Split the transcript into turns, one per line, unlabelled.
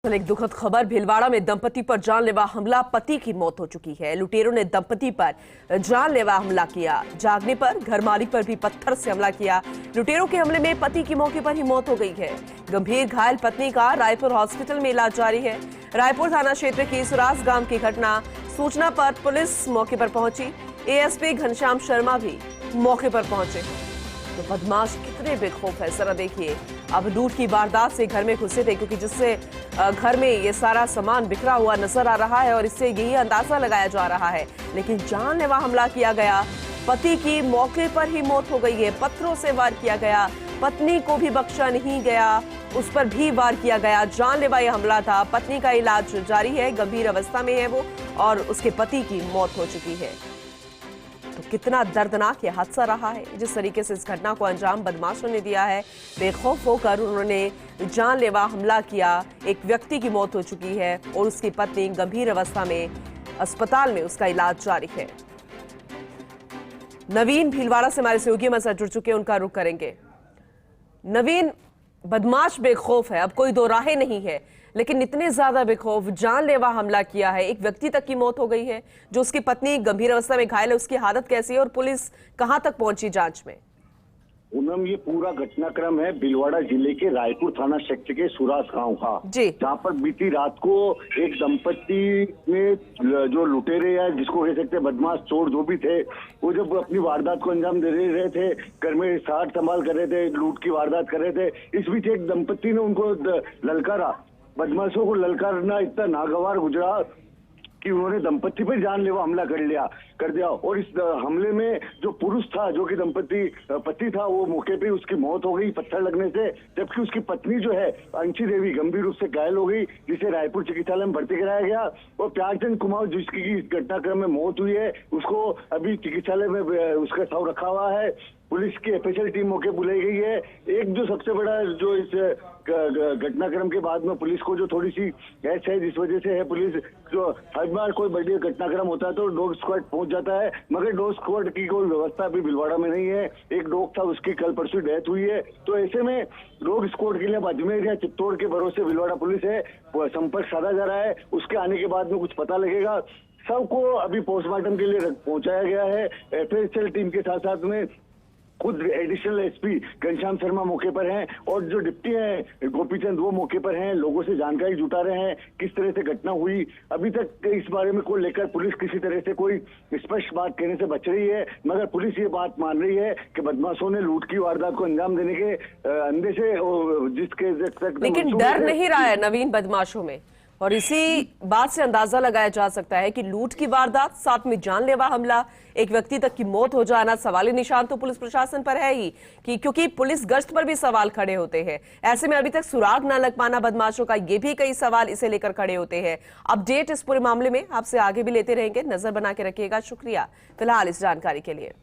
एक दुखद खबर। भीलवाड़ा में दंपति पर जानलेवा हमला, पति की मौत हो चुकी है। लुटेरों ने दंपति पर जानलेवा हमला किया। जागने पर घर मालिक पर भी पत्थर से हमला किया। लुटेरों के हमले में पति की मौके पर ही मौत हो गई है। गंभीर घायल पत्नी का रायपुर हॉस्पिटल में इलाज जारी है। रायपुर थाना क्षेत्र की सुरास गांव की घटना। सूचना पर पुलिस मौके पर पहुंची। एएसपी घनश्याम शर्मा भी मौके पर पहुंचे। तो बदमाश कितने बेखौफ है, जरा देखिए। अब लूट की वारदात से घर में घुसे थे, क्योंकि जिससे घर में ये सारा सामान बिखरा हुआ नजर आ रहा है और इससे यही अंदाजा लगाया जा रहा है। लेकिन जानलेवा हमला किया गया। पति की मौके पर ही मौत हो गई है। पत्थरों से वार किया गया। पत्नी को भी बख्शा नहीं गया, उस पर भी वार किया गया। जानलेवा यह हमला था। पत्नी का इलाज जारी है, गंभीर अवस्था में है वो, और उसके पति की मौत हो चुकी है। तो कितना दर्दनाक यह हादसा रहा है। जिस तरीके से इस घटना को अंजाम बदमाशों ने दिया है, बेखौफ होकर उन्होंने जानलेवा हमला किया। एक व्यक्ति की मौत हो चुकी है और उसकी पत्नी गंभीर अवस्था में अस्पताल में, उसका इलाज जारी है। नवीन भीलवाड़ा से हमारे सहयोगी हमारे साथ जुड़ चुके हैं, उनका रुख करेंगे। नवीन, बदमाश बेखौफ है, अब कोई दो राहें नहीं है, लेकिन इतने ज्यादा बेखौफ, जानलेवा हमला किया है। एक व्यक्ति तक की मौत हो गई है। जो उसकी पत्नी गंभीर अवस्था में घायल है, उसकी हालत कैसी है और पुलिस कहां तक पहुंची जांच में?
पूनम, ये पूरा घटनाक्रम है भीलवाड़ा जिले के रायपुर थाना क्षेत्र के सुरास गांव का, जहां पर बीती रात को एक दंपत्ति में जो लुटेरे या जिसको कह सकते हैं बदमाश चोर जो भी थे, वो जब अपनी वारदात को अंजाम दे रहे थे, घर में साठ संभाल कर रहे थे, लूट की वारदात कर रहे थे, इस बीच एक दंपत्ति ने उनको ललकारा। बदमाशों को ललकारना इतना नागवार गुजरा कि उन्होंने दंपत्ति पर जानलेवा हमला कर दिया। और इस हमले में जो पुरुष था, जो कि पति था, वो मौके पे उसकी मौत हो गई पत्थर लगने से। जबकि उसकी पत्नी जो है अंशी देवी गंभीर रूप से घायल हो गई, जिसे रायपुर चिकित्सालय में भर्ती कराया गया। और प्यारचंद कुमार जिसकी घटनाक्रम में मौत हुई है, उसको अभी चिकित्सालय में उसका शव रखा हुआ है। पुलिस की स्पेशल टीम मौके बुलाई गई है। एक जो सबसे बड़ा जो इस घटनाक्रम के बाद में पुलिस को जो थोड़ी सी गैस है, जिस वजह से है पुलिस जो हर बार कोई बड़ी घटनाक्रम होता है तो डॉग स्क्वाड पहुंच जाता है, मगर डॉग स्क्वाड की कोई व्यवस्था अभी भीलवाड़ा में नहीं है। एक डॉग था, उसकी कल परसों डेथ हुई है। तो ऐसे में डॉग स्क्वाड के लिए अजमेर या चित्तौड़ के भरोसे भीलवाड़ा पुलिस है, संपर्क साधा जा रहा है। उसके आने के बाद में कुछ पता लगेगा। सबको अभी पोस्टमार्टम के लिए पहुंचाया गया है। एफएसएल टीम के साथ साथ में खुद एडिशनल एसपी घनश्याम शर्मा मौके पर हैं और जो डिप्टी हैं गोपीचंद वो मौके पर हैं। लोगों से जानकारी जुटा रहे हैं किस तरह से घटना हुई। अभी तक इस बारे में को लेकर पुलिस किसी तरह से कोई स्पष्ट बात कहने से बच रही है, मगर पुलिस ये बात मान रही है कि बदमाशों ने लूट की वारदात को अंजाम देने के अंदे से जिसके तक,
लेकिन डर नहीं रहा है नवीन बदमाशों में, और इसी बात से अंदाजा लगाया जा सकता है कि लूट की वारदात, साथ में जानलेवा हमला, एक व्यक्ति तक की मौत हो जाना, सवाली निशान तो पुलिस प्रशासन पर है ही, कि क्योंकि पुलिस गश्त पर भी सवाल खड़े होते हैं। ऐसे में अभी तक सुराग ना लग पाना बदमाशों का, ये भी कई सवाल इसे लेकर खड़े होते हैं। अपडेट इस पूरे मामले में आपसे आगे भी लेते रहेंगे, नजर बना के रखिएगा। शुक्रिया फिलहाल इस जानकारी के लिए।